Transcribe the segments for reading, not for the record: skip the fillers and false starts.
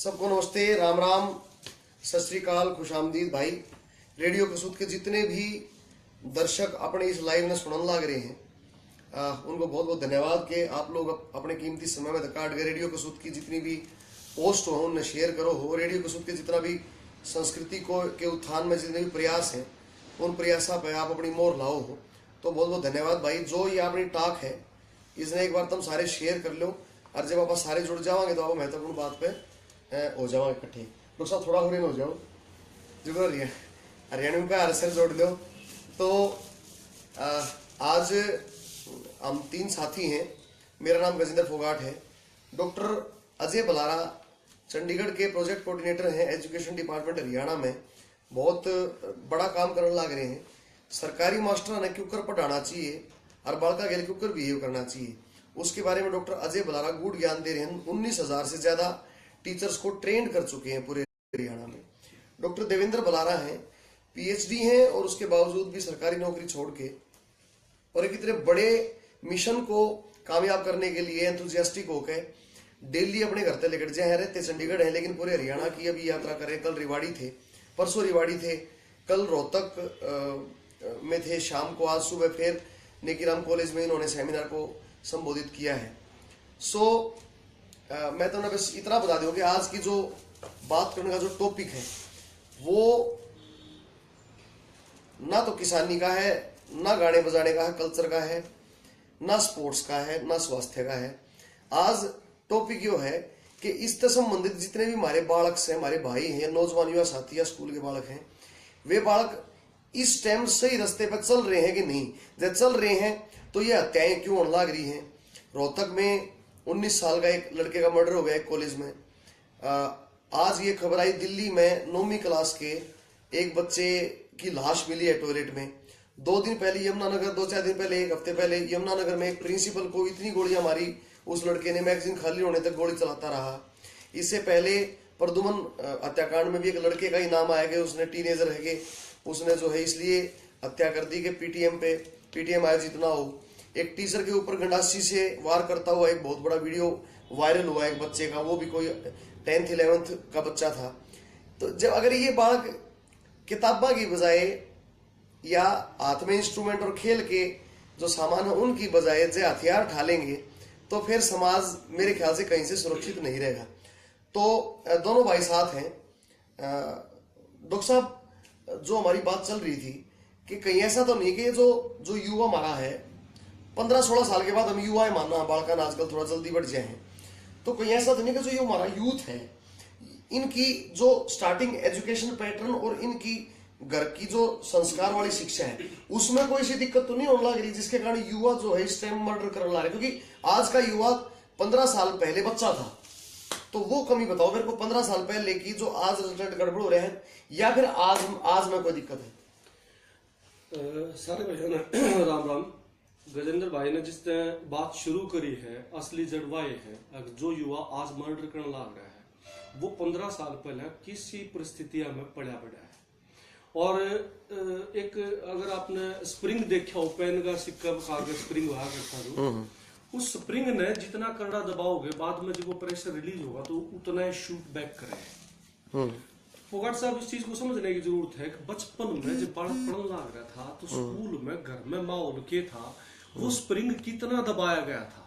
सबको नमस्ते, राम राम, सत श्री अकाल, खुशामदीद भाई। रेडियो कसूद के जितने भी दर्शक अपने इस लाइव में सुनने लग रहे हैं, उनको बहुत बहुत धन्यवाद कि आप लोग अपने कीमती समय में काट गए। रेडियो कसूद की जितनी भी पोस्ट हो उन्हें शेयर करो हो। रेडियो कसूद के जितना भी संस्कृति को के उत्थान में जितने भी प्रयास हैं उन प्रयासों पर आप अपनी मोहर लाओ हो, तो बहुत बहुत धन्यवाद भाई। जो ये अपनी टाक है इसने एक बार तुम सारे शेयर कर लो, और जब आप सारे जुड़ जाओगे तो आप महत्वपूर्ण बात पे हो जाओगे इकट्ठे। लोग सब थोड़ा थोड़ी हो जाओ, जरूर हरियाणा का हर सर जोड़ लो। तो आज हम 3 साथी हैं। मेरा नाम गजेंद्र फोगाट है। डॉक्टर अजय बलारा चंडीगढ़ के प्रोजेक्ट कोऑर्डिनेटर हैं एजुकेशन डिपार्टमेंट हरियाणा में। बहुत बड़ा काम करने लग रहे हैं। सरकारी मास्टर ने क्यों कर पढ़ाना चाहिए और बालका गेल क्यों कर बिहेव करना चाहिए, उसके बारे में डॉक्टर अजय बलारा गुड ज्ञान दे रहे हैं। 19,000 से ज्यादा टीचर्स को ट्रेंड कर चुके हैं पूरे हरियाणा में। डॉक्टर देवेंद्र बलारा हैं, पीएचडी हैं, और उसके बावजूद भी सरकारी नौकरी छोड़ के और एक इतने बड़े मिशन को कामयाब करने के लिए एंथुजियास्टिक होकर डेली अपने घर से लेकर जाए। रहते चंडीगढ़ है लेकिन पूरे हरियाणा की अभी यात्रा करें। कल रिवाड़ी थे, परसों रिवाड़ी थे, कल रोहतक में थे, शाम को आज सुबह फिर नेकीराम कॉलेज में इन्होंने सेमिनार को संबोधित किया है। मैं तो बस इतना बता दूं कि आज की जो बात करने का जो टॉपिक है वो ना तो किसानी का है, ना गाने बजाने का है, कल्चर का है, ना स्पोर्ट्स का है, ना स्वास्थ्य का है। आज टॉपिक यो है कि इससे संबंधित जितने भी हमारे बालक हैं, हमारे भाई हैं, नौजवान युवा साथी या स्कूल के बालक हैं, वे बालक इस टाइम सही रास्ते पर चल रहे हैं कि नहीं। जब चल रहे हैं तो ये हत्याएं क्यों होने लग रही हैं। रोहतक में 19 साल का एक लड़के का मर्डर हो गया एक कॉलेज में। आज ये खबर आई दिल्ली में 9वीं क्लास के एक बच्चे की लाश मिली है टॉयलेट में। 2 दिन पहले यमुनानगर, 2-4 दिन पहले, एक हफ्ते पहले यमुनानगर में एक प्रिंसिपल को इतनी गोलियां मारी, उस लड़के ने मैगजीन खाली होने तक गोली चलाता रहा। इससे पहले प्रदुमन हत्याकांड में भी एक लड़के का ही नाम आया कि उसने टीनेजर है कि उसने जो है इसलिए हत्या कर दी कि पीटीएम आयोजित ना हो। एक टीचर के ऊपर गंडासी से वार करता हुआ एक बहुत बड़ा वीडियो वायरल हुआ एक बच्चे का, वो भी कोई 10th 11th का बच्चा था। तो जब अगर ये बालक किताबा की बजाय या हाथ में इंस्ट्रूमेंट और खेल के जो सामान है उनकी बजाय जो हथियार उठा लेंगे तो फिर समाज मेरे ख्याल से कहीं से सुरक्षित नहीं रहेगा। तो दोनों भाई साथ हैं। डॉक्टर साहब, जो हमारी बात चल रही थी कि कहीं ऐसा तो नहीं कि जो युवा हमारा है 15-16 साल के बाद हम युवा मानना बालकान आजकल थोड़ा जल्दी बढ़ जाए हैं, तो कहीं ऐसा तो नहीं कि जो हमारा यूथ है इनकी जो स्टार्टिंग एजुकेशन पैटर्न और इनकी घर की जो संस्कार वाली शिक्षा है उसमें कोई सी दिक्कत तो नहीं होने लग रही जिसके कारण युवा जो है इस टाइम मर्डर करने लग रहे। क्योंकि आज का युवा 15 साल पहले बच्चा था, तो वो कमी बताओ मेरे को 15 साल पहले की जो आज रिजल्ट गड़बड़ हो रहे हैं, या फिर आज में कोई दिक्कत है। सारे भाई राम राम। गजेंद्र भाई ने जिस बात शुरू करी है असली जड़वाए है। जो युवा आज मर्डर करने लग रहा है वो 15 साल पहले किसी परिस्थितियों में पड़ा है। और एक अगर आपने स्प्रिंग देखा हो, पेन का सिक्का कागज स्प्रिंग हुआ करता है, उस स्प्रिंग ने जितना कड़ा दबाओगे बाद में जब वो प्रेशर रिलीज होगा तो उतना शूट बैक करेगा। फोगाट साहब, इस चीज को समझने की जरूरत है कि बचपन में जब बालक पढ़ने लग रहा था तो स्कूल में घर में माहौल के था वो स्प्रिंग कितना दबाया गया था।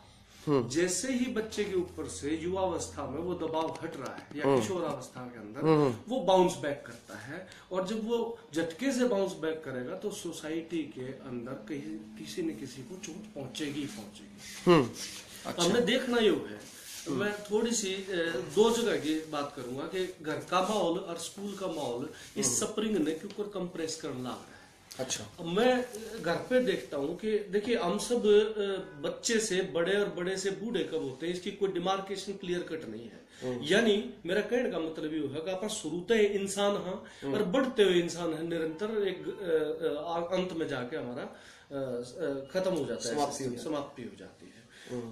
जैसे ही बच्चे के ऊपर से युवावस्था में वो दबाव हट रहा है या किशोरावस्था के अंदर वो बाउंस बैक करता है, और जब वो झटके से बाउंस बैक करेगा तो सोसाइटी के अंदर कहीं किसी न किसी को चोट पहुंचेगी। अच्छा। हमने देखना योग है। मैं थोड़ी सी 2 जगह की बात करूंगा कि घर का माहौल और स्कूल का माहौल इस स्प्रिंग ने क्यों कंप्रेस करने लगा है। अच्छा। मैं घर पे देखता हूँ कि देखिए हम सब बच्चे से बड़े और बड़े से बूढ़े कब होते हैं इसकी कोई डिमार्केशन क्लियर कट नहीं है। यानी मेरा कहने का मतलब ये है कि आप शुरूते इंसान हाँ और बढ़ते हुए इंसान है, निरंतर एक अंत में जाके हमारा खत्म हो जाता है, समाप्ति हो जाती है।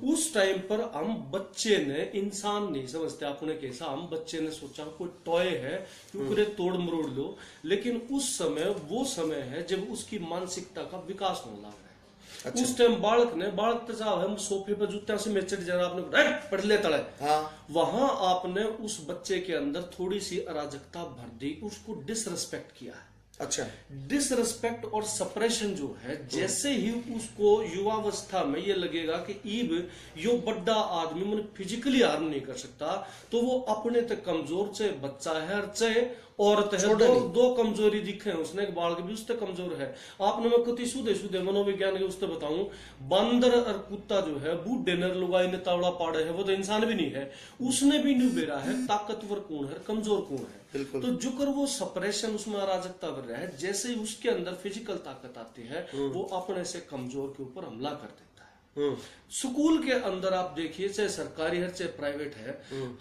उस टाइम पर हम बच्चे ने इंसान नहीं समझते अपने कैसा, हम बच्चे ने सोचा कोई टॉय है क्योंकि तोड़ मरोड़ लो, लेकिन उस समय वो समय है जब उसकी मानसिकता का विकास होने लग रहा है। अच्छा। उस टाइम बालक तो जाओ है सोफे पर जूते से मेचट जरा आपने पढ़ ले तड़े, हाँ वहां आपने उस बच्चे के अंदर थोड़ी सी अराजकता भर दी, उसको डिसरिस्पेक्ट किया है। अच्छा। डिसरिस्पेक्ट और सप्रेशन जो है, जैसे ही उसको युवावस्था में ये लगेगा कि ईब यो बड़ा आदमी मन फिजिकली हार्म नहीं कर सकता, तो वो अपने तक कमजोर, चाहे बच्चा है चाहे औरत है, दो कमजोरी दिखे हैं उसने, बालक भी उससे कमजोर है। आपने मैं कति सुधे मनोविज्ञान के उससे बताऊं, बंदर और कुत्ता जो है बूढ़े नर लुगाई ने तावड़ा पाड़े है, वो तो इंसान भी नहीं है, उसने भी नहीं बेरा है ताकतवर कौन है कमजोर कौन है। तो जुकर वो सप्रेशन उसमें अराजकता बढ़ रहा है, जैसे ही उसके अंदर फिजिकल ताकत आती है वो अपने से कमजोर के ऊपर हमला कर देता है। स्कूल के अंदर आप देखिए, चाहे सरकारी है चाहे प्राइवेट है,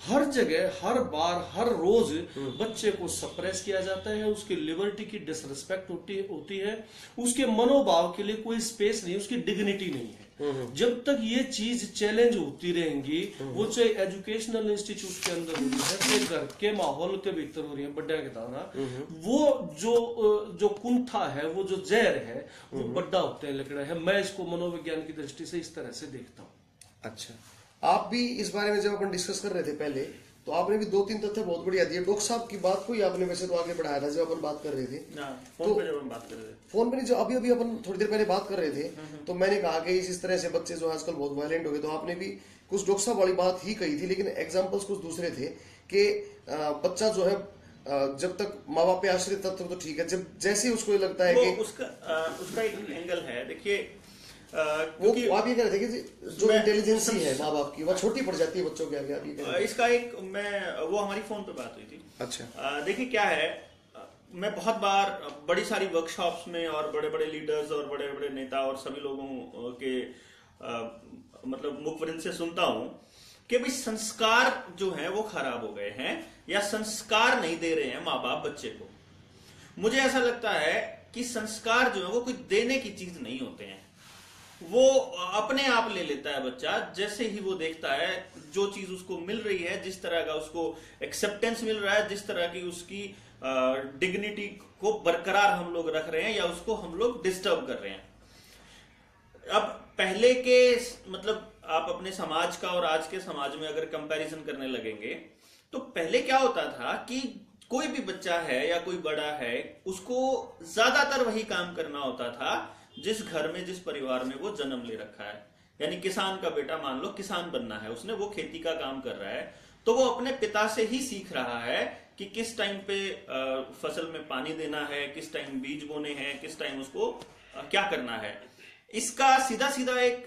हर जगह हर बार हर रोज बच्चे को सप्रेस किया जाता है, उसकी लिबर्टी की डिसरिस्पेक्ट होती है, उसके मनोभाव के लिए कोई स्पेस नहीं, उसकी डिग्निटी नहीं है। जब तक ये चीज चैलेंज होती रहेंगी, वो चाहे एजुकेशनल इंस्टीट्यूट के अंदर हो रही है, चाहे घर के माहौल के भीतर हो रही है, बड्डा के दाना, वो जो कुंठा है, वो जो जहर है, वो बड्डा होते हैं लकड़ा है। मैं इसको मनोविज्ञान की दृष्टि से इस तरह से देखता हूँ। अच्छा, आप भी इस बारे में जब अपन डिस्कस कर रहे थे पहले, तो आपने भी 2-3 तथ्य बहुत बढ़िया दिए। डॉक्टर साहब की बात को ही आपने वैसे तो आगे बढ़ाया था जब अपन बात कर रहे थे, फोन पे जब हम बात कर रहे थे, फोन पे जो अभी अपन थोड़ी देर पहले बात कर रहे थे, तो मैंने कहा कि इस तरह से बच्चे जो आजकल बहुत वायलेंट हो गए, तो आपने भी कुछ डॉक्टर साहब वाली बात ही कही थी, लेकिन एग्जाम्पल्स कुछ दूसरे थे कि बच्चा जो है जब तक माँ बाप पे आश्रित तत्व तो ठीक है, जब जैसे ही उसको ये लगता है कि उसका एक एंगल है। देखिए वो आप ये कह रहे थे कि जो इंटेलिजेंसी है माँ बाप की वो छोटी पड़ जाती है बच्चों के आगे, आप ये कह रहे थे। इसका एक वो हमारी फोन पे बात हुई थी। अच्छा। देखिए क्या है, मैं बहुत बार बड़ी सारी वर्कशॉप्स में और बड़े बड़े लीडर्स और बड़े बड़े नेता और सभी लोगों के मतलब मुखबिर से सुनता हूं कि भाई संस्कार जो है वो खराब हो गए हैं, या संस्कार नहीं दे रहे हैं माँ बाप बच्चे को। मुझे ऐसा लगता है कि संस्कार जो है वो कोई देने की चीज नहीं होते हैं, वो अपने आप ले लेता है बच्चा। जैसे ही वो देखता है जो चीज उसको मिल रही है, जिस तरह का उसको एक्सेप्टेंस मिल रहा है, जिस तरह की उसकी डिग्निटी को बरकरार हम लोग रख रहे हैं या उसको हम लोग डिस्टर्ब कर रहे हैं। अब पहले के मतलब आप अपने समाज का और आज के समाज में अगर कंपैरिजन करने लगेंगे, तो पहले क्या होता था कि कोई भी बच्चा है या कोई बड़ा है, उसको ज्यादातर वही काम करना होता था जिस घर में जिस परिवार में वो जन्म ले रखा है। यानी किसान का बेटा मान लो किसान बनना है, उसने वो खेती का काम कर रहा है, तो वो अपने पिता से ही सीख रहा है कि किस टाइम पे फसल में पानी देना है, किस टाइम बीज बोने हैं, किस टाइम उसको क्या करना है। इसका सीधा सीधा एक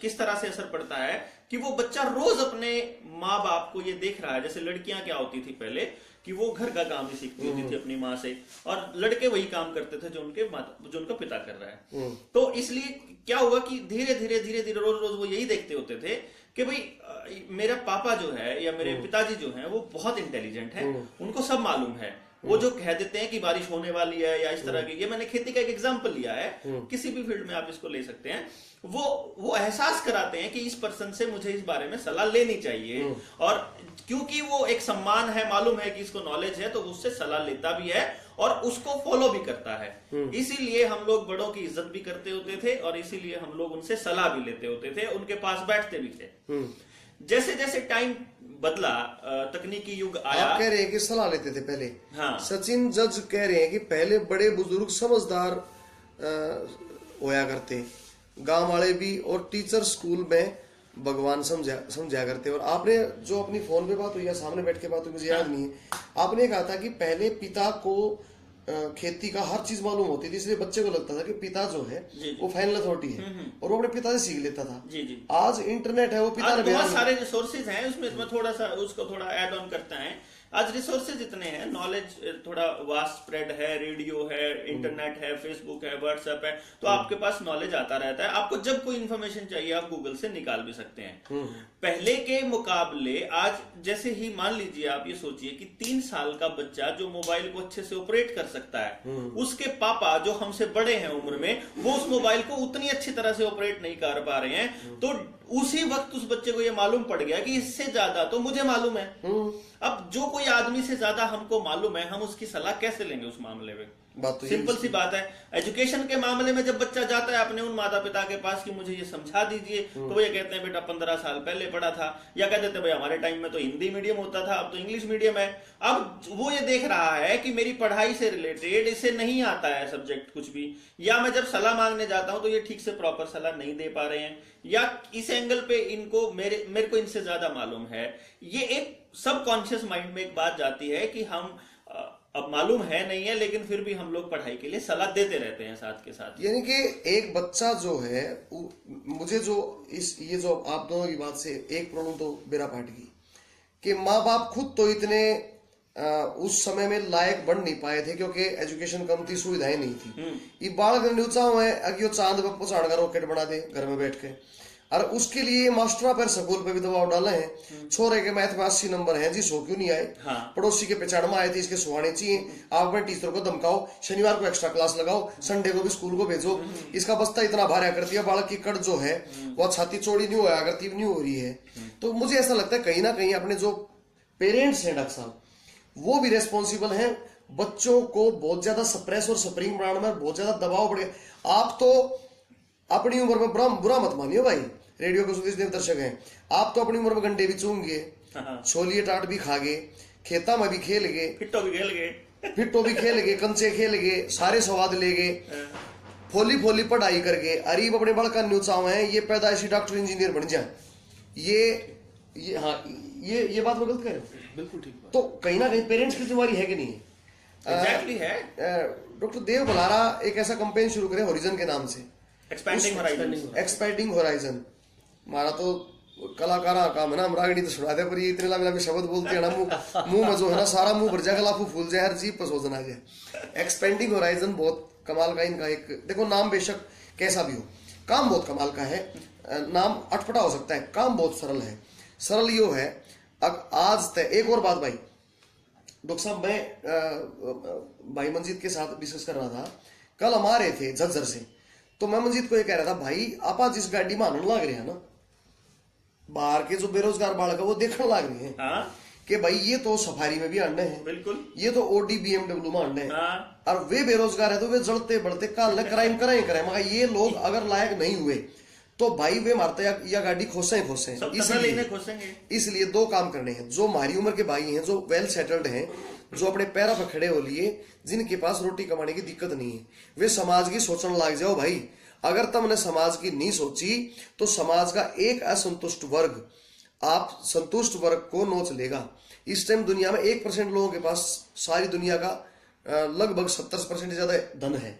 किस तरह से असर पड़ता है कि वो बच्चा रोज अपने माँ बाप को ये देख रहा है। जैसे लड़कियां क्या होती थी पहले कि वो घर का काम ही सीखती होती थी अपनी माँ से, और लड़के वही काम करते थे जो उनका पिता कर रहा है। तो इसलिए क्या हुआ कि धीरे धीरे रोज रोज वो यही देखते होते थे कि भाई मेरा पापा जो है या मेरे पिताजी जो हैं वो बहुत इंटेलिजेंट हैं, उनको सब मालूम है। वो जो कह देते हैं कि बारिश होने वाली है या इस तरह की, ये मैंने खेती का एक एग्जांपल लिया है, किसी भी फील्ड में आप इसको ले सकते हैं। वो एहसास कराते हैं कि इस पर्सन से मुझे इस बारे में सलाह लेनी चाहिए, और क्योंकि वो एक सम्मान है, मालूम है कि इसको नॉलेज है, तो उससे सलाह लेता भी है और उसको फॉलो भी करता है। इसीलिए हम लोग बड़ों की इज्जत भी करते होते थे और इसीलिए हम लोग उनसे सलाह भी लेते होते थे, उनके पास बैठते भी थे। जैसे जैसे टाइम बदला, तकनीकी युग आया। आप कह रहे हैं कि सलाह लेते थे पहले। हाँ। सचिन जज कह रहे हैं कि पहले बड़े बुजुर्ग समझदार होया करते, गांव वाले भी, और टीचर स्कूल में भगवान समझा करते। और आपने जो अपनी फोन पे बात हुई या सामने बैठ के बात हुई मुझे याद नहीं है, आपने कहा था कि पहले पिता को खेती का हर चीज मालूम होती थी, इसलिए बच्चे को लगता था कि पिता जो है वो फाइनल अथॉरिटी है और वो अपने पिता से सीख लेता था। जी। आज इंटरनेट है, वो पिता ने बहुत सारे रिसोर्सेज हैं उसमें, थोड़ा सा उसको थोड़ा ऐड ऑन करता है। आज रिसोर्सेज इतने हैं, नॉलेज थोड़ा वास्ट स्प्रेड है, रेडियो है, इंटरनेट है, फेसबुक है, व्हाट्सएप है, तो आपके पास नॉलेज आता रहता है। आपको जब कोई इन्फॉर्मेशन चाहिए आप गूगल से निकाल भी सकते हैं। पहले के मुकाबले आज जैसे ही मान लीजिए आप ये सोचिए कि 3 साल का बच्चा जो मोबाइल को अच्छे से ऑपरेट कर सकता है, उसके पापा जो हमसे बड़े हैं उम्र में, वो उस मोबाइल को उतनी अच्छी तरह से ऑपरेट नहीं कर पा रहे हैं। तो उसी वक्त उस बच्चे को ये मालूम पड़ गया कि इससे ज्यादा तो मुझे मालूम है। अब जो कोई आदमी से ज्यादा हमको मालूम है, हम उसकी सलाह कैसे लेंगे उस मामले में? बात तो सिंपल सी बात है। एजुकेशन के मामले में जब बच्चा जाता है अपने उन माता पिता के पास कि मुझे ये समझा दीजिए, तो वो ये कहते हैं बेटा 15 साल पहले पढ़ा था, या कह देते हैं भाई हमारे टाइम में तो हिंदी मीडियम होता था, अब तो इंग्लिश मीडियम है। अब वो ये देख रहा है कि मेरी पढ़ाई से रिलेटेड इसे नहीं आता है सब्जेक्ट कुछ भी, या मैं जब सलाह मांगने जाता हूं तो ये ठीक से प्रॉपर सलाह नहीं दे पा रहे हैं, या इस एंगल पे इनको मेरे को इनसे ज्यादा मालूम है। ये एक सबकॉन्शियस माइंड में एक बात जाती है कि हम अब मालूम है नहीं है, लेकिन फिर भी हम लोग पढ़ाई के लिए सलाह देते रहते हैं साथ के साथ। यानी कि एक बच्चा जो है, मुझे जो ये जो आप दोनों की बात से एक प्रॉब्लम तो बेरा पाट गई कि माँ बाप खुद तो इतने उस समय में लायक बन नहीं पाए थे, क्योंकि एजुकेशन कम थी, सुविधाएं नहीं थी। ये बालक न्यूचा हुआ है अगर चांद पर पहुंचाने का रॉकेट बना दे घर में बैठ के, और उसके लिए मास्टरों पर स्कूल पे भी दबाव डाले हैं। छोरे के मैथ में 80 नंबर हैं जी, 100 क्यों नहीं आए? हाँ। पड़ोसी के 95 आए थे, इसके 100 आने चाहिए। आप अपने टीचर को धमकाओ, शनिवार को एक्स्ट्रा क्लास लगाओ, संडे को भी स्कूल को भेजो। इसका बस्ता इतना भारा करती है, बालक की कड़ जो है वो छाती चौड़ी नहीं होया करती, नहीं हो रही है। तो मुझे ऐसा लगता है कहीं ना कहीं अपने जो पेरेंट्स हैं डॉक्टर साहब, वो भी रेस्पॉन्सिबल हैं। बच्चों को बहुत ज्यादा सप्रेस और स्प्रिंग बनाने में बहुत ज्यादा दबाव पड़ गया। आप तो अपनी उम्र में बुरा मत मानियो भाई, रेडियो के सुधीश देव दर्शक हैं, आप तो अपनी उम्र में गंडे भी चूंगे, छोलिए टाट भी खागे, खेता में भी खेल गए, फिट्टो भी खेल गए, कंचे खेल गए, सारे स्वाद ले गए, फोली फोली पढ़ाई कर गए। अरीब अपने बड़का न्यूचाव है, ये पैदाइशी डॉक्टर इंजीनियर बन जाए। ये हाँ, ये बात मैं गलत कह रहा हूँ? बिल्कुल ठीक बात। तो कहीं ना कहीं पेरेंट्स की जिम्मेवारी है कि नहीं? एग्जैक्टली है। डॉक्टर देव बलारा एक ऐसा कैंपेन शुरू करे होरिजन के नाम से, एक्सपेंडिंग होराइजन। हमारा तो कलाकार काम है ना, हम रागनी तो सुना दे, पर ये इतने लंबे शब्द बोलते हैं ना, मुंह में जो है ना सारा मुंह भर जाएगा, लाफू फूल जाए, हर जीप पर सोचना जाए। एक्सपेंडिंग होराइजन बहुत कमाल का इनका एक, देखो नाम बेशक कैसा भी हो, काम बहुत कमाल का है। नाम अटपटा हो सकता है, काम बहुत सरल है। सरल यो है, अब आज तक एक और बात भाई, डॉक्टर साहब मैं भाई मंजीत के साथ डिस्कस कर रहा था, कल हम आ रहे थे झज्जर से, तो मैं मंजीत को ये कह रहा था भाई आप जिस गाड़ी में आने लग रहे हैं ना, बाहर के जो बेरोजगार बालक है वो देखने लग रहे हैं कि भाई ये तो सफारी में भी आने हैं, बिल्कुल, ये तो ओडी BMW में आने हैं, हाँ। और वे बेरोजगार है तो वे जड़ते बढ़ते काल क्राइम कराए मगर ये लोग अगर लायक नहीं हुए तो भाई वे मारते या गाड़ी खोसे इसलिए दो काम करने हैं। जो हमारी उम्र के भाई हैं, जो वेल सेटल्ड हैं, जो अपने पैरों पर खड़े हो लिए, जिनके पास रोटी कमाने की दिक्कत नहीं है, वे समाज की सोचने लग जाओ भाई। अगर तुमने समाज की नहीं सोची तो समाज का एक असंतुष्ट वर्ग आप संतुष्ट वर्ग को नोच लेगा। इस टाइम दुनिया में 1% लोगों के पास सारी दुनिया का लगभग 70% ज्यादा धन है,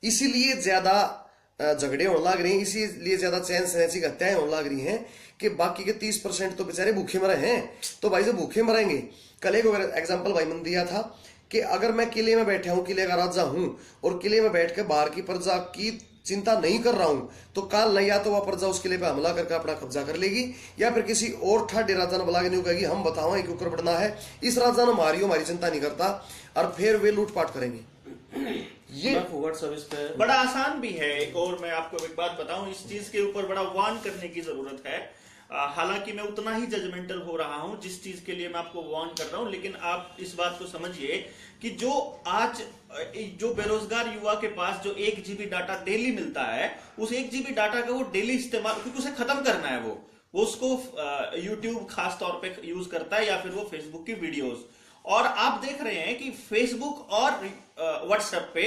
इसीलिए ज्यादा झगड़े होने लग रहे हैं, इसीलिए ज्यादा चैन सहसी हत्याएं होने लग रही हैं कि बाकी के 30% तो बेचारे भूखे मरे हैं। तो भाई से भूखे मरेंगे। कल एक एग्जाम्पल भाई मैंने दिया था कि अगर मैं किले में बैठा हूं, किले का राजा हूं, और किले में बैठ के बाहर की प्रजा की चिंता नहीं कर रहा हूं, तो काल नहीं या तो वह प्रजा उस किले पे हमला करके अपना कब्जा कर लेगी, या फिर किसी और ठाडे राजा ने बुला के नहीं कहेगी हम बताओ क्यों कर बढ़ना है, इस राजा ने हमारी चिंता नहीं करता, और फिर वे लूटपाट करेंगे। ये सर्विस पे बड़ा आसान भी है। एक और मैं आपको एक बात बताऊं, इस चीज के ऊपर बड़ा वार्न करने की जरूरत है। हालांकि मैं उतना ही जजमेंटल हो रहा हूं जिस चीज के लिए मैं आपको वार्न कर रहा हूं, लेकिन आप इस बात को समझिए कि जो बेरोजगार युवा के पास जो 1 GB डाटा डेली मिलता है, उस 1 GB डाटा का वो डेली इस्तेमाल, क्योंकि उसे खत्म करना है, वो उसको यूट्यूब खास तौर पे यूज करता है, या फिर वो फेसबुक की वीडियोस। और आप देख रहे हैं कि फेसबुक और व्हाट्सएप पे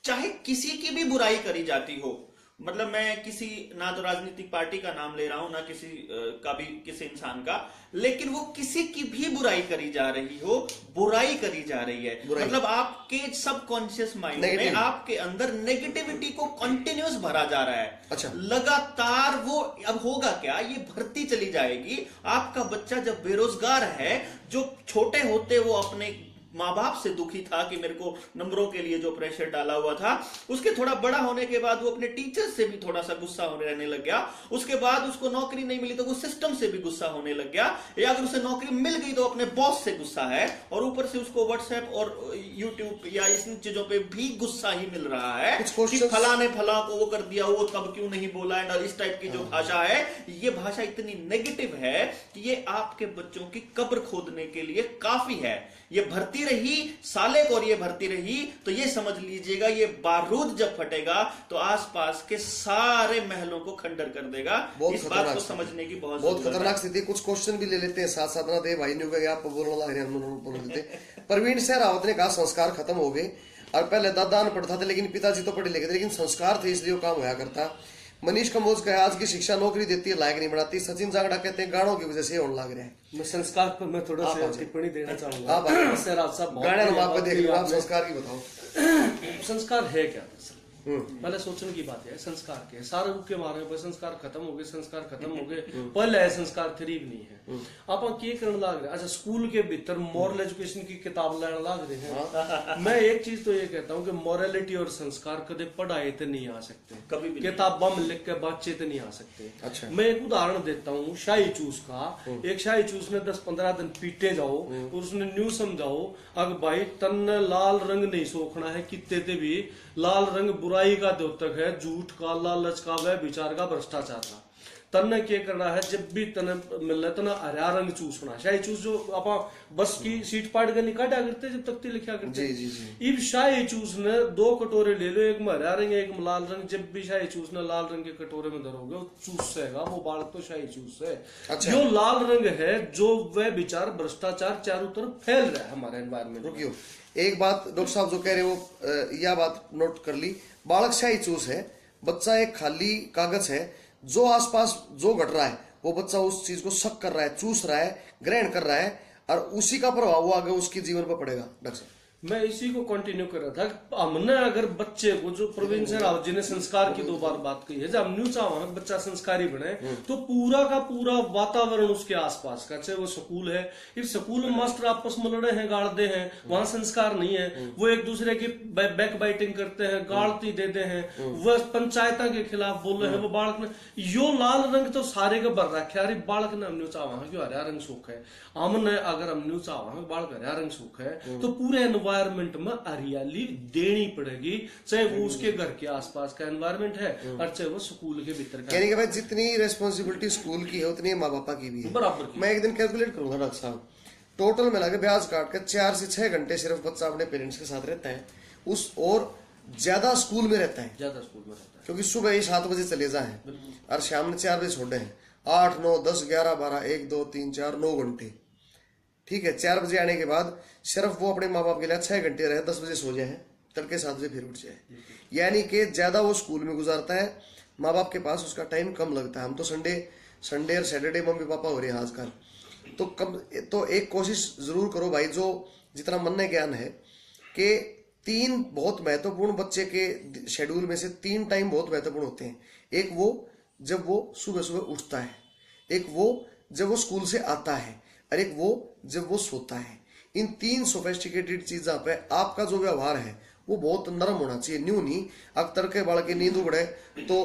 चाहे किसी की भी बुराई करी जाती हो, मतलब मैं किसी ना तो राजनीतिक पार्टी का नाम ले रहा हूं, ना किसी इंसान का, लेकिन वो किसी की भी बुराई करी जा रही हो, बुराई करी जा रही है, मतलब आपके सबकॉन्शियस माइंड में आपके अंदर नेगेटिविटी को कंटिन्यूस भरा जा रहा है। अच्छा। लगातार वो अब होगा क्या, ये भरती चली जाएगी। आपका बच्चा जब बेरोजगार है, जो छोटे होते वो अपने माँ बाप से दुखी था कि मेरे को नंबरों के लिए जो प्रेशर डाला हुआ था, उसके थोड़ा बड़ा होने के बाद वो अपने टीचर से भी थोड़ा सा गुस्सा होने रहने लग गया। उसके बाद उसको नौकरी नहीं मिली तो वो सिस्टम से भी गुस्सा होने लग गया, या अगर उसे नौकरी मिल गई तो अपने बॉस से गुस्सा है, और ऊपर से उसको व्हाट्सएप और यूट्यूब या इन चीजों पे भी गुस्सा ही मिल रहा है कि फला ने फला को वो कर दिया, वो तब क्यों नहीं बोला, एंड इस टाइप की जो भाषा है, ये भाषा इतनी नेगेटिव है कि ये आपके बच्चों की कब्र खोदने के लिए काफी है। ये भर्ती भरती रही, साले को और ये भरती रही, तो ये समझ लीजिएगा ये बारूद जब फटेगा तो आसपास के सारे महलों को खंडर कर देगा। इस बात को समझने की बहुत खतरनाक स्थिति। कुछ क्वेश्चन भी ले लेते हैं साथ साथ ना, दे भाई ने गया आप बोलने लग रहे हैं, बोल देते। प्रवीण सिंह रावत ने कहा संस्कार खत्म हो गए, और पहले दादा अनपढ़ थे लेकिन पिताजी तो पढ़े लिखे थे, लेकिन संस्कार थे इसलिए वो काम होया करता। मनीष कंबोज कहे आज की शिक्षा नौकरी देती है, लायक नहीं बनाती। सचिन जांगड़ा कहते हैं गानों की वजह से होने लग रहे हैं। मैं संस्कार पर मैं थोड़ा सा टिप्पणी देना चाहूंगा। हाँ भाई, सैराज साहब गाने हम आपको देख रहे हो, आप संस्कार की बताओ। संस्कार है क्या? पहले सोचने की बात है संस्कार के सारे के मारे पर संस्कार खत्म हो गए, संस्कार खत्म हो गए, पहले है संस्कार थ्री भी नहीं है। आप क्या करने लग रहे? अच्छा, स्कूल के भीतर मॉरल एजुकेशन की किताब लेने लग रहे हैं। मैं एक चीज तो ये कहता हूँ कि मॉरलिटी और संस्कार कदे पढ़ाए तो नहीं आ सकते, कभी भी किताबा में लिख के बच्चे तो नहीं आ सकते। अच्छा, मैं एक उदाहरण देता हूँ शाही चूस का। एक शाही चूस ने 10-15 दिन पीटे जाओ और उसने न्यू समझाओ अगर भाई तन लाल रंग नहीं सोखना है, कितने ते भी लाल रंग बुराई का द्योतक है, झूठ का, लालच का, वह विचार का, भ्रष्टाचार का। तन्ने क्या करना है, जब भी तने मिले तना हरा रंग चूसना। शाही चूस जो आप बस की सीट पाट कर निकाटा करते जब तक लिखा करते। जी जी जी। इब शाही चूस ने 2 कटोरे ले लो, एक में हरा रंग एक में लाल रंग। जब भी शाही चूस ने लाल रंग के कटोरे में धरोगे वो चूस सेगा, वो बालक तो शाही चूस है। अच्छा। जो लाल रंग है, जो वह विचार भ्रष्टाचार चारों तरफ फैल रहा है हमारे एनवायरमेंट। रुकियो, एक बात डॉक्टर साहब जो कह रहे वो यह बात नोट कर ली। बालक शाही चूस है, बच्चा एक खाली कागज है, जो आसपास जो घट रहा है वो बच्चा उस चीज को शक कर रहा है, चूस रहा है, ग्रहण कर रहा है, और उसी का प्रभाव वो आगे उसके जीवन पर पड़ेगा। डॉक्टर साहब, मैं इसी को कंटिन्यू कर रहा था। हमने अगर बच्चे को, जो प्रवीण सिंह रावत जी ने संस्कार की 2 बार बात कही है, जब हम न्यू चाह बच्चा संस्कारी बने तो पूरा का पूरा वातावरण उसके आसपास का, चाहे वो स्कूल है, इस स्कूल में मास्टर आपस में लड़े हैं, गाड़ते हैं, वहां संस्कार नहीं है, वो एक दूसरे की बैक बाइटिंग करते हैं, गाड़ती देते हैं, वह पंचायत के खिलाफ बोल रहे हैं। वो बालक ने यो लाल रंग तो सारे के भर रखे, अरे बालक ने हम न्यू चाह क्यों हरा रंग सुख है। हमने अगर हम न्यू चाह बालक हरा रंग सुख है तो पूरे एनवायरमेंट में हरियाली देनी पड़ेगी, चाहे वो उसके घर के आसपास का एनवायरमेंट है और चाहे वो स्कूल के भीतर का। यानी कि भाई जितनी रेस्पॉन्सिबिलिटी स्कूल की है उतनी माँ बापा की भी है बराबर। मैं एक दिन कैलकुलेट करूंगा डॉक्टर साहब, टोटल मिला के ब्याज काट कर 4 से 6 घंटे सिर्फ बच्चा अपने पेरेंट्स के साथ रहता है, उस और ज्यादा स्कूल में रहता है, ज्यादा स्कूल में रहता है, क्योंकि सुबह ही 7 बजे चले जाए और शाम में 4 बजे छोड़े हैं। 8, 9, 10, 11, 12, 1, 2, 3, 4, 9 घंटे। ठीक है, 4 बजे आने के बाद सिर्फ वो अपने माँ बाप के लिए 6 घंटे रहे, 10 बजे सो जाए, तड़के 7 बजे फिर उठ जाए। यानी कि ज्यादा वो स्कूल में गुजारता है, माँ बाप के पास उसका टाइम कम लगता है। हम तो संडे और सैटरडे मम्मी पापा हो रहे हैं आजकल, तो एक कोशिश जरूर करो भाई, जो जितना मन में ज्ञान है कि 3 बहुत महत्वपूर्ण बच्चे के शेड्यूल में से 3 टाइम बहुत महत्वपूर्ण होते हैं। एक वो जब वो सुबह सुबह उठता है, एक वो जब वो स्कूल से आता है, और एक वो जब वो सोता है। इन 3 सोफेस्टिकेटेड चीजों पे आपका जो व्यवहार है वो बहुत नरम होना चाहिए, न्यू नहीं। अख्तर के बाल के नींद उगड़े तो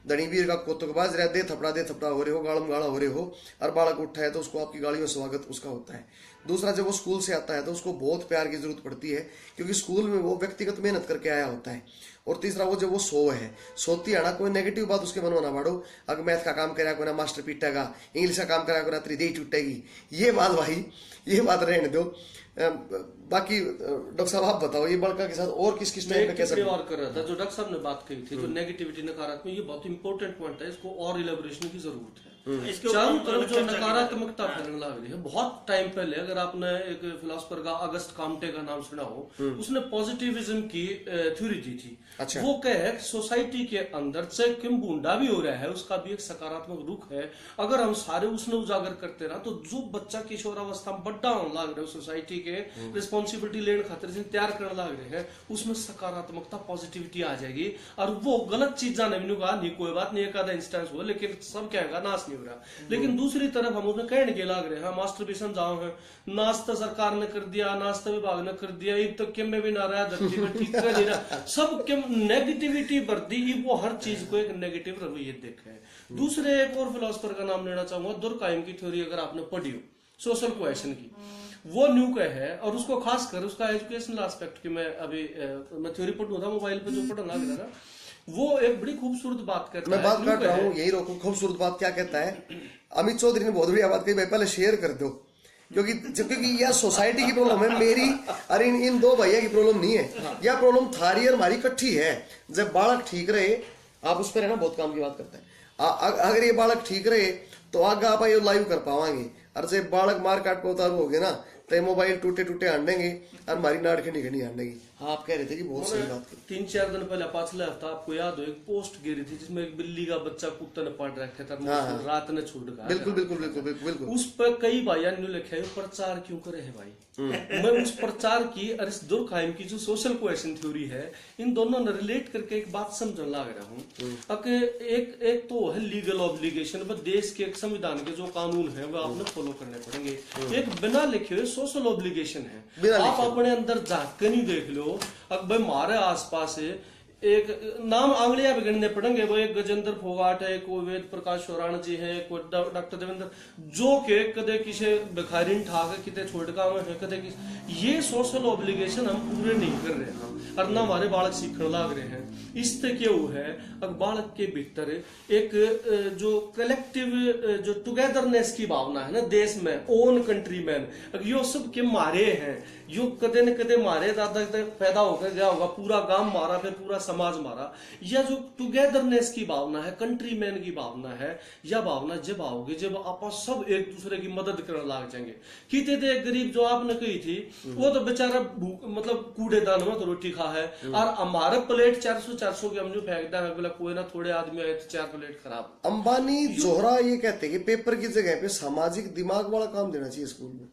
धनीवीर का कोतकबाज रह दे थपड़ा हो रहे हो, गाड़म गाड़ा हो रहे हो, और बालक उठा है तो उसको आपकी गाड़ी में स्वागत उसका होता है। दूसरा, जब वो स्कूल से आता है तो उसको बहुत प्यार की जरूरत पड़ती है, क्योंकि स्कूल में वो व्यक्तिगत मेहनत करके आया होता है। और तीसरा, वो जब वो सोती है ना, कोई नेगेटिव बात उसके मन में ना बाड़ो, अगर मैथ का काम करा को ना मास्टर पीटेगा, इंग्लिश का काम करा को ना त्रिदेही टूटेगी, ये बात भाई, ये बात रहने दो। बाकी डॉक्टर साहब आप बताओ, ये बड़का के साथ और किस टाइम पे कैसे और कर रहा था जो डॉक्टर साहब ने बात कही थी, जो नेगेटिविटी नकारात्मक, ये बहुत इंपॉर्टेंट पॉइंट है, इसको और इलेबोरेशन की जरूरत है। चारों तरफ जो नकारात्मकता फैलने लग रही है, बहुत टाइम पहले अगर आपने एक फिलोसफर का अगस्त काम्टे का नाम सुना हो, उसने पॉजिटिविज्म की थ्योरी दी थी। अच्छा। वो कहे सोसाइटी के अंदर चाहे क्यों बूंदा भी हो रहा है, उसका भी एक सकारात्मक रुख है। अगर हम सारे उसने उजागर करते रहा तो जो बच्चा किशोरावस्था में बड़ा होने लग रहे, सोसाइटी के रिस्पॉन्सिबिलिटी लेने खातिर से तैयार करने लग रहे हैं, उसमें सकारात्मकता पॉजिटिविटी आ जाएगी। और वो गलत चीजा ने कहा नहीं, कोई बात नहीं, एक आधा इंस्टेंस हो, लेकिन सब कहेगा नाश नहीं हो रहा। लेकिन दूसरी तरफ हम उसने कहने के लग रहे हैं मास्टर भी समझाओ है, नाश्ता सरकार ने कर दिया, नाश्ता विभाग ने कर दिया, अब तक में भी ना रहा, धरती में ठीक कर नहीं रहा, सब नेगेटिविटी बढ़ती, वो हर चीज को एक नेगेटिव रवैये देखे है। दूसरे एक और फिलोसफर का नाम लेना चाहूंगा, दुर्काइम की थ्योरी, अगर आपने पढ़ी हो सोशल क्वेश्चन की, वो न्यू का है, और उसको खास कर उसका एजुकेशनल एस्पेक्ट की मैं अभी मैं थ्योरी पढ़ था मोबाइल पे, जो पढ़ना लग रहा था, वो एक बड़ी खूबसूरत बात करता है। मैं बात कर रहा हूँ, यही रोको, खूबसूरत बात क्या कहता है। अमित चौधरी ने बहुत बढ़िया बात कही भाई, पहले शेयर कर दो क्योंकि यह सोसाइटी की प्रॉब्लम है मेरी, अरे इन दो भैया की प्रॉब्लम नहीं है, यह प्रॉब्लम थारी और हमारी इकट्ठी है। जब बालक ठीक रहे, आप उस पर है ना बहुत काम की बात करते हैं, अगर ये बालक ठीक रहे तो आगे आप ये लाइव कर पावांगे। और जब बालक मार काट पे उतारू हो गए ना तो मोबाइल टूटे टूटे आंडेंगे और हमारी नाड़ खड़ी खड़ी आंडेगी। हाँ, आप कह रहे थे कि बहुत सही बात की। 3-4 दिन पहले पिछले हफ्ता आपको याद हो एक पोस्ट गिरी थी जिसमें एक बिल्ली का बच्चा कुत्ते ने पड़ रखा था, रात ने छूट गया। बिल्कुल बिल्कुल बिल्कुल बिल्कुल। उस पर कई भाइयों ने लिखा है प्रचार क्यों करे है भाई। मैं उस प्रचार की और इस दुर्खाइम की जो सोशल कोहेशन थ्योरी है, इन दोनों ने रिलेट करके एक बात समझने लग रहा हूँ। एक तो है लीगल ऑब्लिगेशन, देश के एक संविधान के जो कानून है वो आपने फॉलो करने पड़ेंगे। एक बिना लिखे हुए सोशल ऑब्लिगेशन है, आप अपने अंदर झांक के नहीं देख लो। अब भाई हमारे आसपास एक नाम आंगलियां बिगड़ने पड़ेंगे, वो एक गजेंद्र फोगाट है, कोई वेद प्रकाश शोराण जी है, कोई डॉक्टर देवेंद्र, जो के कदे किसे भिखारी ठाक किते छोटका में है, कदे ये सोशल ऑब्लिगेशन हम पूरे नहीं कर रहे हैं और ना हमारे बालक सीखने लग रहे हैं। इससे क्या हुआ है, अब बालक के भीतर एक जो कलेक्टिव जो टुगेदरनेस की भावना है ना देश में, ओन कंट्री मैन, यो सब के मारे हैं, यो कदे न कदे मारे दादा पैदा होकर गया होगा, पूरा गांव मारा, फिर पूरा समाज मारा। यह जो टुगेदरनेस की भावना है, कंट्री मैन की भावना है, यह भावना जब आओगे जब आप सब एक दूसरे की मदद करने लग जाएंगे। किते थे एक गरीब जो आपने कही थी, वो तो बेचारा मतलब कूड़ेदान में तो रोटी खा है, और हमारे प्लेट 400 के हम जो फेंकता है, बोला कोई ना थोड़े आदमी आए तो 4 प्लेट खराब। अंबानी जोहरा ये कहते हैं कि पेपर की जगह पे सामाजिक दिमाग वाला काम देना चाहिए स्कूल में।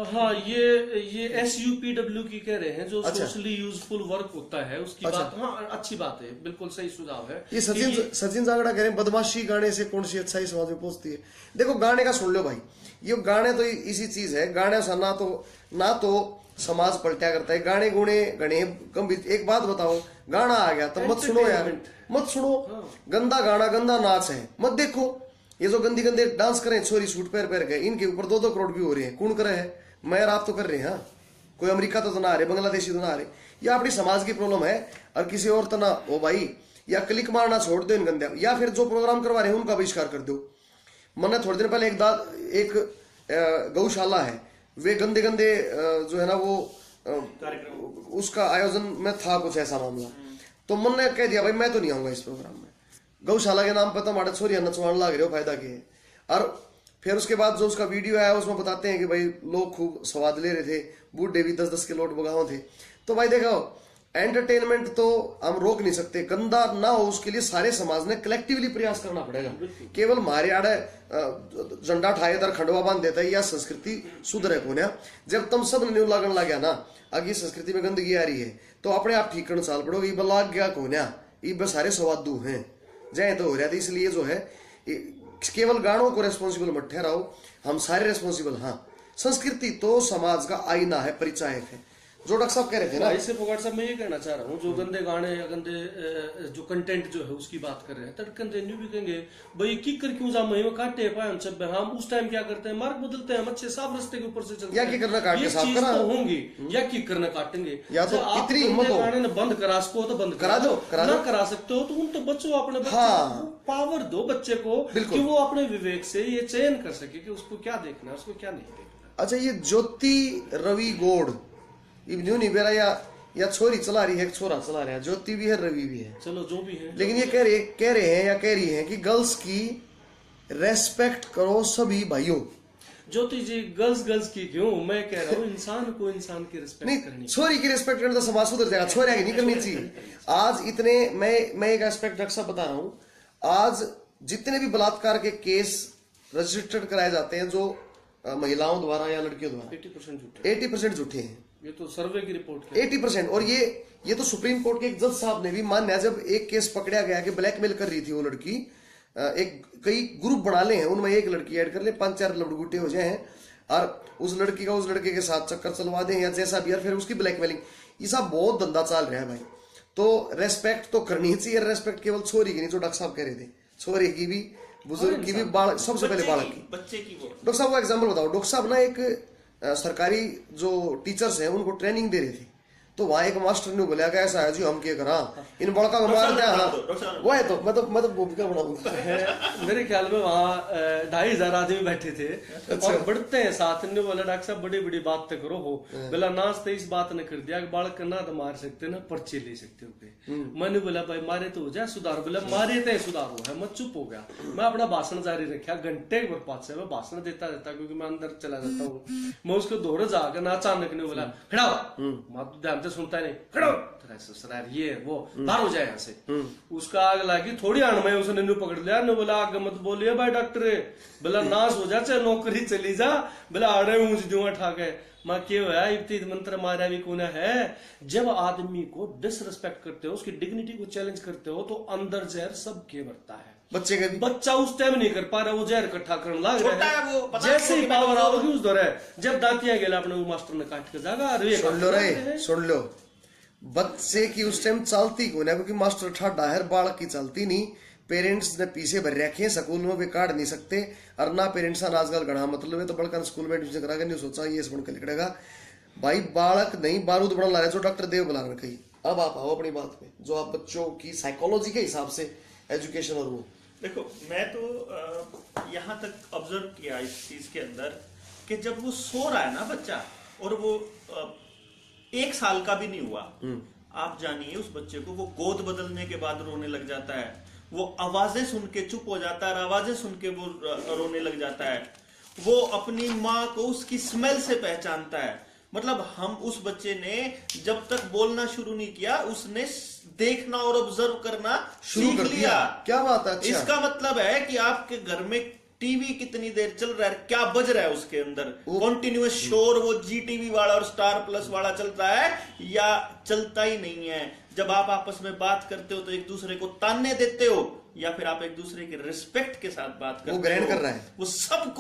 हाँ, ये SUPW की कह रहे हैं, जो सोशली यूजफुल वर्क होता है उसकी बात। हाँ, अच्छी बात है, बिल्कुल सही सुझाव है। ये सचिन जागड़ा कह रहे हैं बदमाशी गाने से कौन सी अच्छाई समाज में पहुंचती है। देखो गाने का सुन लो भाई, ये गाने तो इसी चीज है, गाने से ना तो समाज पलटा करता है, गाने गुणे गणे गंभीर। एक बात बताओ, गाना आ गया तो मत सुनो यार, मत सुनो। गंदा गाना गंदा नाच है, मत देखो। ये जो गंदी गंदे डांस करें छोरी सूट पहन के, इनके ऊपर 2-2 करोड़ व्यू हो रहे हैं, कौन करे है? मैं और आप तो कर रहे हैं। कोई अमेरिका तो ना आ रहे, बांग्लादेशी तो ना आ रहे। या अपनी समाज की प्रॉब्लम है और किसी और तो ना हो भाई। या क्लिक मारना छोड़ दो इन गंदे, या फिर जो प्रोग्राम करवा रहे हैं उनका बहिष्कार कर दो। मैंने थोड़े दिन पहले एक गौशाला है, वे गंदे गंदे जो है ना वो उसका आयोजन में था कुछ ऐसा मामला, तो मैंने कह दिया भाई मैं तो नहीं आऊंगा इस प्रोग्राम में। गौशाला के नाम पर तो हमारे छोरी नचवान लग रहे हो, फायदा क्या है? और फिर उसके बाद जो उसका वीडियो आया उसमें बताते हैं कि भाई लोग खूब स्वाद ले रहे थे, बूढ़े भी 10-10 के लोट बगाओ थे। तो भाई देखो, एंटरटेनमेंट तो हम रोक नहीं सकते, गंदा ना हो उसके लिए सारे समाज ने कलेक्टिवली प्रयास करना पड़ेगा। केवल मारे आड़े झंडा ठाए दर खंडवा बांध देता है, या संस्कृति सुधरे कोन्या। जब तुम सब न्यू लागन लग गया ना, अगी संस्कृति में गंदगी आ रही है, तो अपने आप ठीक करना चाल पड़ोगे। ये लाग गया कोन्या, ये सारे स्वादू हैं जय तो हो रहा था। इसलिए जो है केवल गानों को रेस्पॉन्सिबल मत ठहराओ, हम सारे रेस्पॉन्सिबल। हाँ, संस्कृति तो समाज का आईना है, परिचायक है, जो डॉक्टर साहब कह रहे थे ना। इससे फोगाट साहब मैं ये कहना चाह रहा हूँ, जो गंदे गाने या गंदे जो कंटेंट जो है उसकी बात कर रहे हैं, तड़कन न्यू भी कहेंगे भाई की कर क्यों जा मही में काटे पाए हम सब। हम उस टाइम क्या करते हैं, मार्ग बदलते हैं, हम अच्छे साफ रास्ते के ऊपर से चलते हैं। या की करना काटे साफ करा होंगी, या की करना काटेंगे, या तो इतनी हिम्मत हो गाने बंद करा सको तो बंद करा दो, ना करा सकते हो तो उन तो बच्चों अपने पावर दो बच्चे को कि वो अपने विवेक से ये चयन कर सके कि उसको क्या देखना है, उसको क्या नहीं देखना। अच्छा, ये ज्योति रवि गौड़ न्यू नहीं बेरा या छोरी चला रही है, छोरा चला रहा है, ज्योति भी है रवि भी है, चलो जो भी है। लेकिन ये कह रहे हैं या कह रही है कि गर्ल्स की रेस्पेक्ट करो सभी भाइयों। ज्योति जी गर्ल्स की क्यों, मैं कह रहा हूँ इंसान को इंसान की रिस्पेक्ट करनी, छोरी की रिस्पेक्ट करने तो समाज सुधर जाएगा, छोरिया की नहीं करनी चाहिए। आज इतने मैं एक एस्पेक्ट रक्षा बता रहा हूँ, आज जितने भी बलात्कार के केस रजिस्टर्ड कराए जाते हैं जो महिलाओं द्वारा या लड़कियों द्वारा, 80% झूठे हैं। ये तो सर्वे की रिपोर्ट 80%। और ये तो सुप्रीम कोर्ट के एक जज साहब ने भी मान्या, जब एक केस पकड़ा गया कि ब्लैकमेल कर रही थी वो लड़की, एक कई ग्रुप बना ले हैं, उनमें एक लड़की ऐड कर ले, 5-4 लड़गुटे हो जाए हैं और उस लड़की का उस लड़के के साथ चक्कर चलवा दें या जैसा भी, और फिर उसकी ब्लैकमेलिंग, ये सब बहुत धंधा चल रहा है भाई। तो रेस्पेक्ट तो करनी चाहिए। रेस्पेक्ट केवल छोरी की नहीं, जो डॉक्टर साहब कह रहे थे, छोरी की भी, बुजुर्ग की भी, बालक, सबसे पहले बालक की, बच्चे की। डॉक्टर साहब को एग्जाम्पल बताओ। डॉक्टर साहब ना एक सरकारी जो टीचर्स हैं उनको ट्रेनिंग दे रहे थे, तो वहां एक मास्टर ने बोला ऐसा है जी हम क्या करा इन बड़का को मार दिया। हाँ वो है तो मैं तो भूमिका बनाऊंगा। मेरे ख्याल में वहाँ 2,500 आदमी बैठे थे और बढ़ते हैं साथ। ने बोला डॉक्टर साहब बड़ी बड़ी बात तो करो हो बोला नाश्ते इस बात ने कर दिया कि बालक ना तो मार सकते ना पर्चे ले सकते हो पे। मैंने बोला भाई मारे तो हो जाए सुधार। बोला मारे तो सुधार हो है। मैं चुप हो गया। मैं अपना भाषण जारी रखा घंटे भर पास से मैं भाषण देता क्योंकि मैं अंदर चला जाता हूँ। मैं उसको दौड़ जाकर ना अचानक ने बोला खड़ा हो। मैं तो ध्यान से सुनता ही नहीं खड़ा हो ये वो बाहर हो जाए यहाँ से। उसका आग लगी थोड़ी आन में उसने न्यू पकड़ लिया। ने बोला आगे मत बोलिए भाई डॉक्टर बोला नाश हो जा चाहे नौकरी चली जा। बोला आड़े ऊंच जुआ ठा गए। माँ क्यों है इब्तीद मंत्र मारा भी कौन है। जब आदमी को डिसरिस्पेक्ट करते हो उसकी डिग्निटी को चैलेंज करते हो तो अंदर जहर सबके बढ़ता है। बच्चे का भी बच्चा उस टाइम नहीं कर पा रहा वो जहर इकट्ठा करने लग रहा है। वो जैसे ही पावर आओगी उस दौर जब दांतियां गेला अपने वो मास्टर ने काट के जागा। सुन लो बच्चे की उस टाइम चलती कौन है क्योंकि मास्टर ठाडा है बालक की चलती नहीं। पेरेंट्स ने पीछे भर रखे स्कूल में भी काट नहीं सकते और ना पेरेंट्स आजकल गणा मतलब है तो बड़का स्कूल में एडमिशन करा के नहीं सोचा ये सुन के लिखेगा भाई बालक नहीं बारूद बना ला रहे जो डॉक्टर देव बुला रहे कहीं। अब आप आओ अपनी बात पे जो आप बच्चों की साइकोलॉजी के हिसाब से एजुकेशन और वो देखो मैं तो यहाँ तक ऑब्जर्व किया इस चीज के अंदर कि जब वो सो रहा है ना बच्चा और वो 1 साल का भी नहीं हुआ आप जानिए उस बच्चे को वो गोद बदलने के बाद रोने लग जाता है। वो आवाजें सुन के चुप हो जाता है और आवाजें सुन के वो रोने लग जाता है। वो अपनी माँ को उसकी स्मेल से पहचानता है। मतलब हम उस बच्चे ने जब तक बोलना शुरू नहीं किया उसने देखना और ऑब्जर्व करना शुरू कर लिया। क्या बात है। अच्छा। इसका मतलब है कि आपके घर में टीवी कितनी देर चल रहा है क्या बज रहा है उसके अंदर कॉन्टिन्यूअस शोर वो जी टीवी वाला और स्टार प्लस वाला चलता है या चलता ही नहीं है। जब आप आपस में बात करते हो तो एक दूसरे को ताने देते हो या फिर आप एक दूसरे के रिस्पेक्ट के साथ बात करते हो। वो ग्रहण कर रहा है वो सब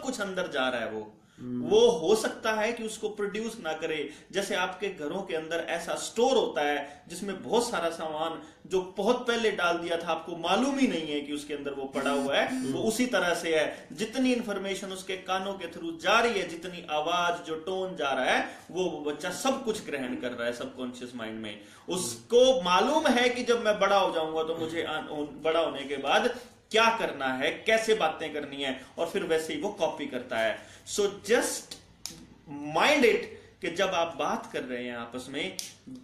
कुछ अंदर जा रहा है। वो हो सकता है कि उसको प्रोड्यूस ना करे। जैसे आपके घरों के अंदर ऐसा स्टोर होता है जिसमें बहुत सारा सामान जो बहुत पहले डाल दिया था आपको मालूम ही नहीं है कि उसके अंदर वो पड़ा हुआ है। वो उसी तरह से है जितनी इंफॉर्मेशन उसके कानों के थ्रू जा रही है जितनी आवाज जो टोन जा रहा है वो बच्चा सब कुछ ग्रहण कर रहा है सबकॉन्शियस माइंड में। उसको मालूम है कि जब मैं बड़ा हो जाऊंगा तो मुझे बड़ा होने के बाद क्या करना है कैसे बातें करनी है और फिर वैसे ही वो कॉपी करता है। सो जस्ट माइंड इट कि जब आप बात कर रहे हैं आपस में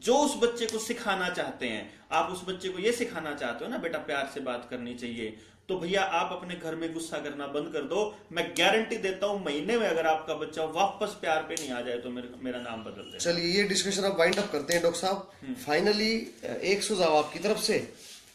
जो उस बच्चे को सिखाना चाहते हैं आप उस बच्चे को ये सिखाना चाहते हो ना बेटा प्यार से बात करनी चाहिए तो भैया आप अपने घर में गुस्सा करना बंद कर दो। मैं गारंटी देता हूं महीने में अगर आपका बच्चा वापस प्यार पे नहीं आ जाए तो मेरा नाम बदल दे। चलिए ये डिस्कशन अब वाइंड अप करते हैं डॉक्टर साहब। फाइनली एक सुझाव आपकी तरफ से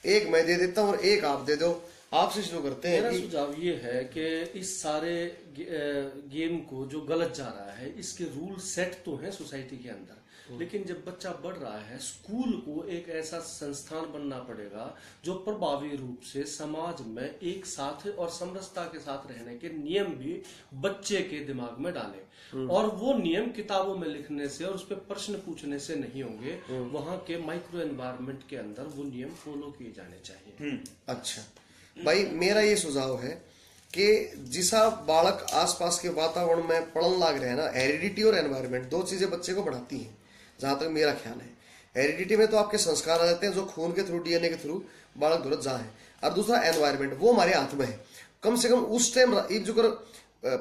एक मैं दे देता हूं और एक आप दे दो। आपसे शुरू करते हैं। मेरा सुझाव ये है कि इस सारे गेम को जो गलत जा रहा है इसके रूल सेट तो हैं सोसाइटी के अंदर लेकिन जब बच्चा बढ़ रहा है स्कूल को एक ऐसा संस्थान बनना पड़ेगा जो प्रभावी रूप से समाज में एक साथ और समरसता के साथ रहने के नियम भी बच्चे के दिमाग में डाले और वो नियम किताबों में लिखने से और उस पर प्रश्न पूछने से नहीं होंगे। वहां के माइक्रो एनवायरनमेंट के अंदर वो नियम फॉलो किए जाने चाहिए। अच्छा भाई मेरा ये सुझाव है कि जिसा बालक आसपास के वातावरण में पढ़ने लग रहे हैं ना हेरिडिटी और एनवायरनमेंट 2 चीजें बच्चे को बढ़ाती हैं जहां तक मेरा ख्याल है। हेरिडिटी में तो आपके संस्कार आ जाते हैं जो खून के थ्रू डीएनए के थ्रू बालक दुरत जा है और दूसरा एनवायरनमेंट वो हमारे हाथ में है। कम से कम उस टाइम जो कर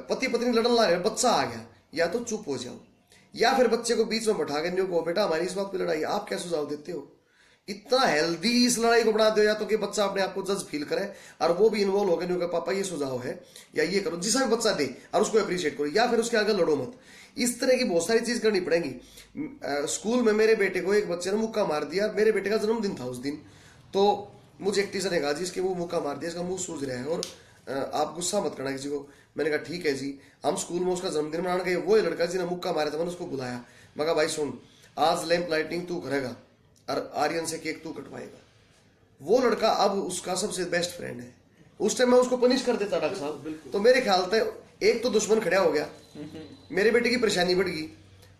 पति पत्नी लड़न ला रहे बच्चा आ गया या तो चुप हो जाओ या फिर बच्चे को बीच में बैठा के न्यू को बेटा हमारी इस बात पे लड़ाई आप क्या सुझाव देते हो। इतना हेल्दी इस लड़ाई को बना दो या तो कि बच्चा अपने आप को जज फील करे और वो भी इन्वॉल्व हो गए नहीं पापा ये सुझाव है या ये करो जिसा भी बच्चा दे और उसको अप्रिशिएट करो या फिर उसके आगे लड़ो मत। इस तरह की बहुत सारी चीज करनी पड़ेगी। स्कूल में मेरे बेटे को एक बच्चे ने मुक्का मार दिया। मेरे बेटे का जन्मदिन था उस दिन तो मुझे एक टीचर ने कहा जी इसके वो मुक्का मार दिया इसका मुंह सूज रहा है और आप गुस्सा मत करना किसी को। मैंने कहा ठीक है जी। हम स्कूल में उसका जन्मदिन मनाने गए वो लड़का जिसने मुक्का मारा था मैंने उसको बुलाया। मैं कहा भाई सुन आज लैंप लाइटिंग तू करेगा और आर्यन से केक तू कटवाएगा। वो लड़का अब उसका सबसे बेस्ट फ्रेंड है। उस टाइम मैं उसको पनिश कर देता डॉक्टर साहब तो मेरे ख्याल से एक तो दुश्मन खड़ा हो गया मेरे बेटे की परेशानी बढ़ गई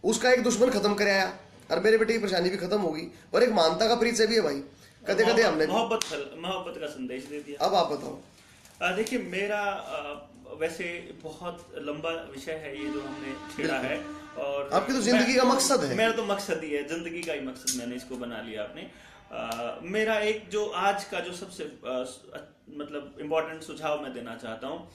उसका एक दुश्मन खत्म कर आया और मेरे बेटे की परेशानी भी खत्म होगी और एक मानता का परिचय भी है भाई। कदे कदे हमने मोहब्बत का संदेश दे दिया। अब आप बताओ। देखिए मेरा वैसे बहुत लंबा विषय है ये जो हमने छेड़ा है, और आपकी तो जिंदगी का मकसद है। मेरा तो मकसद ही है, जिंदगी का ही मकसद मैंने इसको बना लिया आपने। मेरा एक जो आज का जो सबसे मतलब इम्पोर्टेंट सुझाव मैं देना चाहता हूँ,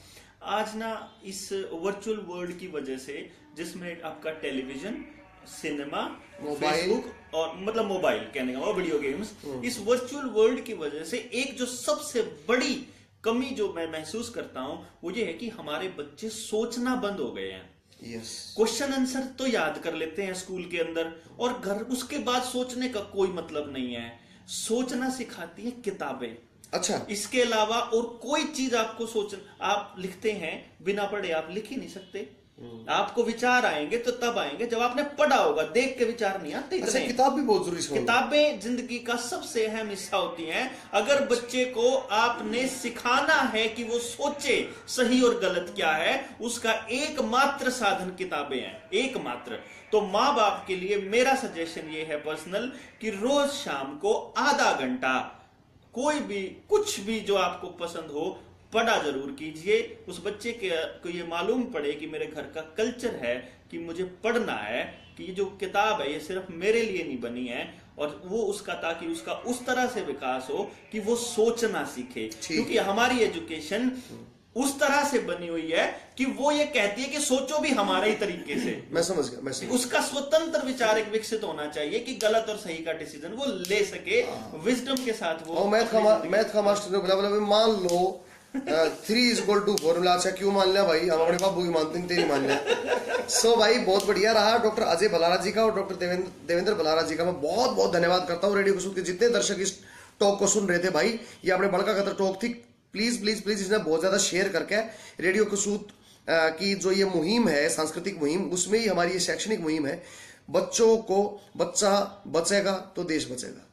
आज ना इस वर्चुअल वर्ल्ड की वजह से, जिसमें आपका टेलीविजन, सिनेमा, मोबाइल, फेसबुक और मतलब मोबाइल कहने का, और वीडियो गेम्स, इस वर्चुअल वर्ल्ड की वजह से एक जो सबसे बड़ी कमी जो मैं महसूस करता हूं वो ये है कि हमारे बच्चे सोचना बंद हो गए हैं। यस, क्वेश्चन आंसर तो याद कर लेते हैं स्कूल के अंदर, और घर उसके बाद सोचने का कोई मतलब नहीं है। सोचना सिखाती है किताबें। अच्छा, इसके अलावा और कोई चीज आपको आप लिखते हैं, बिना पढ़े आप लिख ही नहीं सकते। आपको विचार आएंगे तो तब आएंगे जब आपने पढ़ा होगा, देख के विचार नहीं आते। अच्छा, किताब भी बहुत जरूरी है। किताबें जिंदगी का सबसे अहम हिस्सा होती हैं। अगर बच्चे को आपने सिखाना है कि वो सोचे सही और गलत क्या है, उसका एकमात्र साधन किताबें हैं, एकमात्र। तो माँ बाप के लिए मेरा सजेशन ये है पर्सनल, कि रोज शाम को आधा घंटा कोई भी कुछ भी जो आपको पसंद हो पढ़ा जरूर कीजिए। उस बच्चे को ये मालूम पड़े कि मेरे घर का कल्चर है कि मुझे पढ़ना है, कि ये जो किताब है ये सिर्फ मेरे लिए नहीं बनी है, और वो उसका, ताकि उसका उस तरह से विकास हो कि वो सोचना सीखे। क्योंकि हमारी एजुकेशन उस तरह से बनी हुई है कि वो ये कहती है कि सोचो भी हमारे ही तरीके से। मैं समझ गया, उसका स्वतंत्र विचार एक विकसित होना चाहिए कि गलत और सही का डिसीजन वो ले सके, विजडम के साथ। वो मैथ का मास्टर ने बोला मान लो 3=4, अच्छा क्यों मान लिया भाई, हम अपने बाबू की मानते हैं, तेरी मान लिया। सो भाई बहुत बढ़िया रहा। डॉक्टर अजय भलारा जी का और डॉक्टर देवेंद्र भलारा जी का मैं बहुत बहुत धन्यवाद करता हूँ। रेडियो कसूर के जितने दर्शक इस टॉक को सुन रहे थे भाई, ये अपने बड़का कदर टॉक थी। प्लीज प्लीज प्लीज इसने बहुत ज्यादा शेयर करके रेडियो कसूर की जो ये मुहिम है, सांस्कृतिक मुहिम, उसमें ही हमारी ये शैक्षणिक मुहिम है। बच्चों को, बच्चा बचेगा तो देश बचेगा,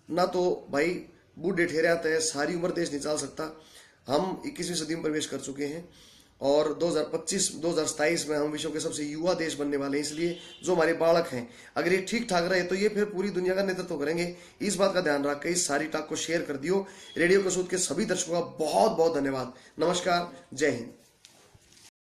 ना तो भाई बूढ़े ठहरे आते हैं, सारी उम्र देश नहीं चल सकता। हम 21वीं सदी में प्रवेश कर चुके हैं और 2025-2027 में हम विश्व के सबसे युवा देश बनने वाले हैं। इसलिए जो हमारे बालक हैं, अगर ये ठीक ठाक रहे तो ये फिर पूरी दुनिया का नेतृत्व करेंगे। इस बात का ध्यान रख के इस सारी टॉक को शेयर कर दियो। रेडियो कसूर के सभी दर्शकों का बहुत बहुत धन्यवाद। नमस्कार, जय हिंद।